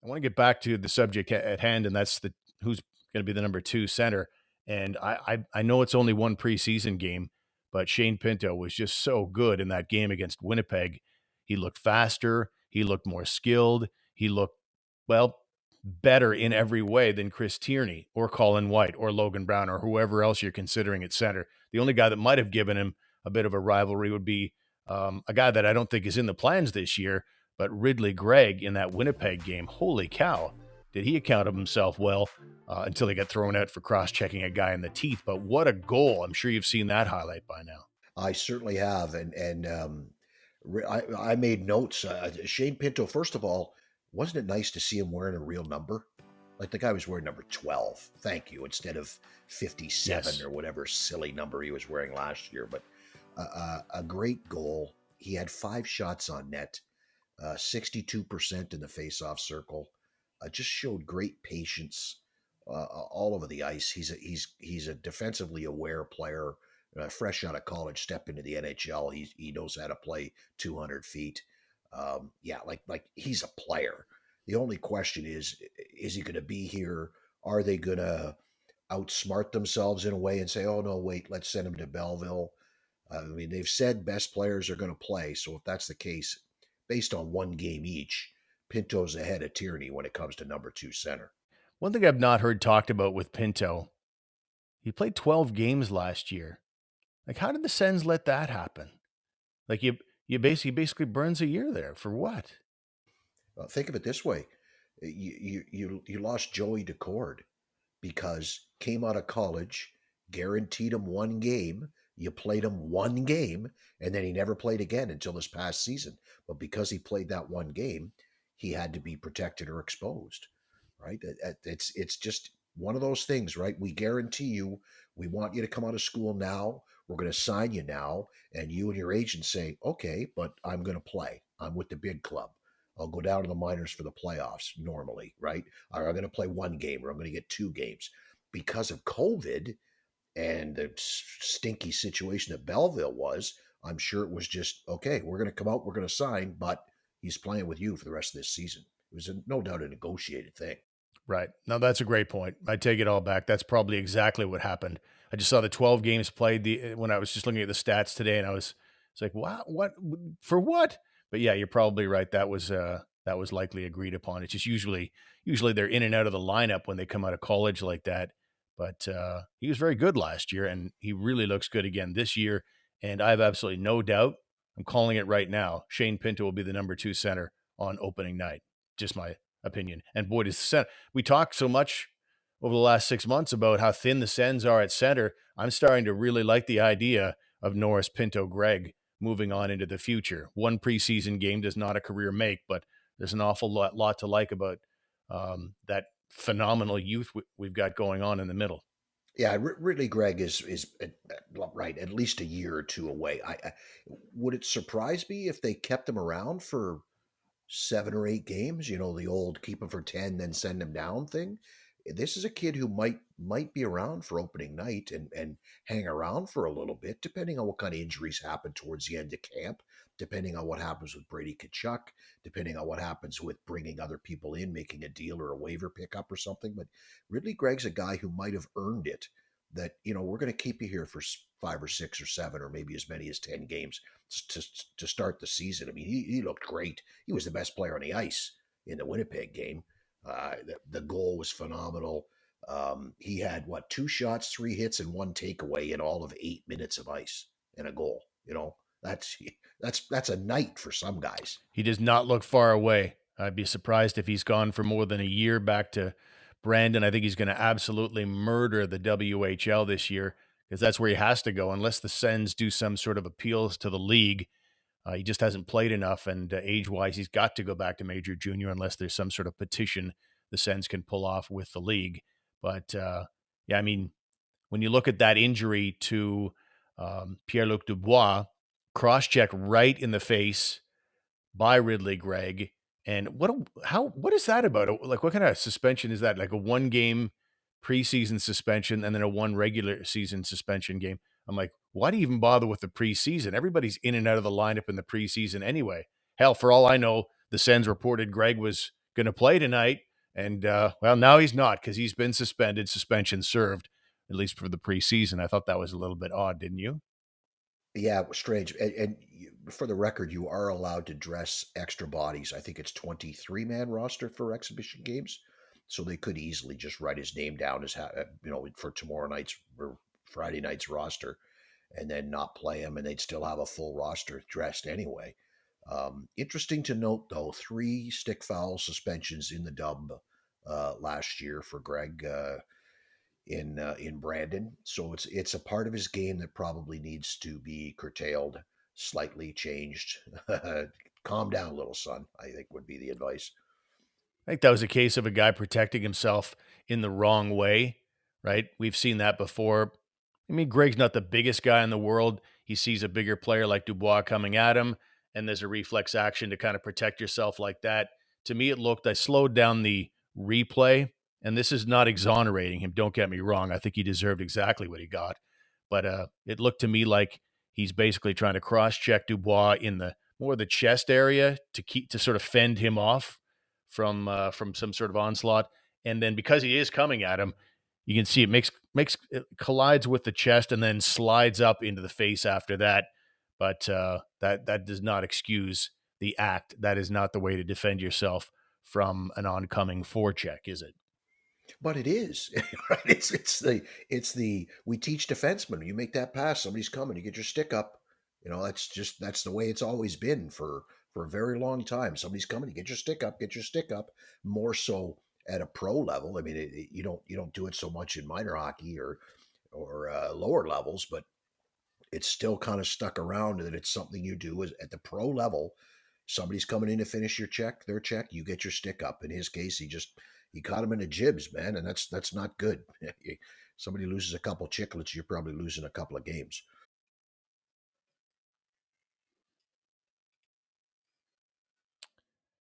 I want to get back to the subject at hand, and that's the who's going to be the number 2 center. And I know it's only one preseason game, but Shane Pinto was just so good in that game against Winnipeg. He looked faster. He looked more skilled. He looked, well, better in every way than Chris Tierney or Colin White or Logan Brown or whoever else you're considering at center. The only guy that might have given him a bit of a rivalry would be a guy that I don't think is in the plans this year, but Ridley Greig in that Winnipeg game. Holy cow. Did he account of himself well until he got thrown out for cross-checking a guy in the teeth. But what a goal. I'm sure you've seen that highlight by now. I certainly have, I made notes. Shane Pinto, first of all, wasn't it nice to see him wearing a real number? Like the guy was wearing number 12. Thank you, instead of 57 Yes. or whatever silly number he was wearing last year. But a great goal. He had 5 shots on net, 62% in the face-off circle. Just showed great patience all over the ice. He's a defensively aware player, fresh out of college, step into the NHL. He knows how to play 200 feet. Like he's a player. The only question is he going to be here? Are they going to outsmart themselves in a way and say, oh no, wait, let's send him to Belleville? I mean, they've said best players are going to play. So if that's the case, based on one game each, Pinto's ahead of Tierney when it comes to number 2 center. One thing I've not heard talked about with Pinto, he played 12 games last year. Like, how did the Sens let that happen? Like, you basically burns a year there for what? Think of it this way: you lost Joey Decord because came out of college, guaranteed him one game. You played him one game, and then he never played again until this past season. But because he played that one game, he had to be protected or exposed. Right? It's just one of those things, right? We guarantee you, we want you to come out of school now. We're going to sign you now, and you and your agent say, okay, but I'm going to play. I'm with the big club. I'll go down to the minors for the playoffs normally, right? Or I'm going to play one game, or I'm going to get 2 games. Because of COVID and the stinky situation that Belleville was, I'm sure it was just, okay, we're going to come out, we're going to sign, but he's playing with you for the rest of this season. It was no doubt a negotiated thing. Right. No, that's a great point. I take it all back. That's probably exactly what happened. I just saw the 12 games played when I was just looking at the stats today, and it's like, wow, what for what? But yeah, you're probably right. That was likely agreed upon. It's just usually they're in and out of the lineup when they come out of college like that. But he was very good last year, and he really looks good again this year. And I have absolutely no doubt. I'm calling it right now. Shane Pinto will be the number 2 center on opening night. Just my opinion. And boy, does the center. We talked so much over the last 6 months about how thin the Sens are at center. I'm starting to really like the idea of Norris, Pinto, Greig moving on into the future. One preseason game does not a career make, but there's an awful lot to like about that phenomenal youth we've got going on in the middle. Yeah, Ridley Greig is right, at least a year or 2 away. Would it surprise me if they kept him around for 7 or 8 games? You know, the old keep him for 10, then send him down thing. This is a kid who might be around for opening night and hang around for a little bit, depending on what kind of injuries happen towards the end of camp, depending on what happens with Brady Tkachuk, depending on what happens with bringing other people in, making a deal or a waiver pickup or something. But Ridley Greig's a guy who might have earned it. That, you know, we're going to keep you here for 5 or 6 or 7 or maybe as many as 10 games to start the season. I mean, he looked great. He was the best player on the ice in the Winnipeg game. The goal was phenomenal. He had 2 shots, 3 hits, and 1 takeaway in all of 8 minutes of ice and a goal. You know, that's a night for some guys. He does not look far away. I'd be surprised if he's gone for more than a year back to Brandon. I think he's going to absolutely murder the WHL this year because that's where he has to go unless the Sens do some sort of appeals to the league. He just hasn't played enough, and age-wise, he's got to go back to Major Junior unless there's some sort of petition the Sens can pull off with the league. But, yeah, I mean, when you look at that injury to Pierre-Luc Dubois, cross-check right in the face by Ridley Greig, and what is that about? Like, what kind of suspension is that? Like a 1-game preseason suspension and then a 1 regular season suspension game? I'm like, why do you even bother with the preseason? Everybody's in and out of the lineup in the preseason anyway. Hell, for all I know, the Sens reported Greig was going to play tonight. And well, now he's not because he's been suspended, suspension served, at least for the preseason. I thought that was a little bit odd, didn't you? Yeah, it was strange. For the record, you are allowed to dress extra bodies. I think it's 23-man roster for exhibition games. So they could easily just write his name down as, for tomorrow night's or Friday night's roster and then not play him, and they'd still have a full roster dressed anyway. Interesting to note, though, 3 stick foul suspensions in the dub last year for Greig. In Brandon. So it's a part of his game that probably needs to be curtailed, slightly changed. Calm down, little son, I think would be the advice. I think that was a case of a guy protecting himself in the wrong way, right? We've seen that before. I mean, Greg's not the biggest guy in the world. He sees a bigger player like Dubois coming at him, and there's a reflex action to kind of protect yourself like that. To me, it looked, I slowed down the replay, and this is not exonerating him. Don't get me wrong. I think he deserved exactly what he got. But it looked to me like he's basically trying to cross check Dubois in the more the chest area to sort of fend him off from some sort of onslaught. And then because he is coming at him, you can see it makes it collides with the chest and then slides up into the face after that. But that does not excuse the act. That is not the way to defend yourself from an oncoming forecheck, is it? But it is right. It's the we teach defensemen. You make that pass, somebody's coming. You get your stick up. That's the way it's always been for a very long time. Somebody's coming. You get your stick up. Get your stick up. More so at a pro level. I mean, you don't do it so much in minor hockey or lower levels, but it's still kind of stuck around that it's something you do is at the pro level. Somebody's coming in to finish their check. You get your stick up. In his case, he caught him in the jibs, man, and that's not good. Somebody loses a couple chicklets, you're probably losing a couple of games.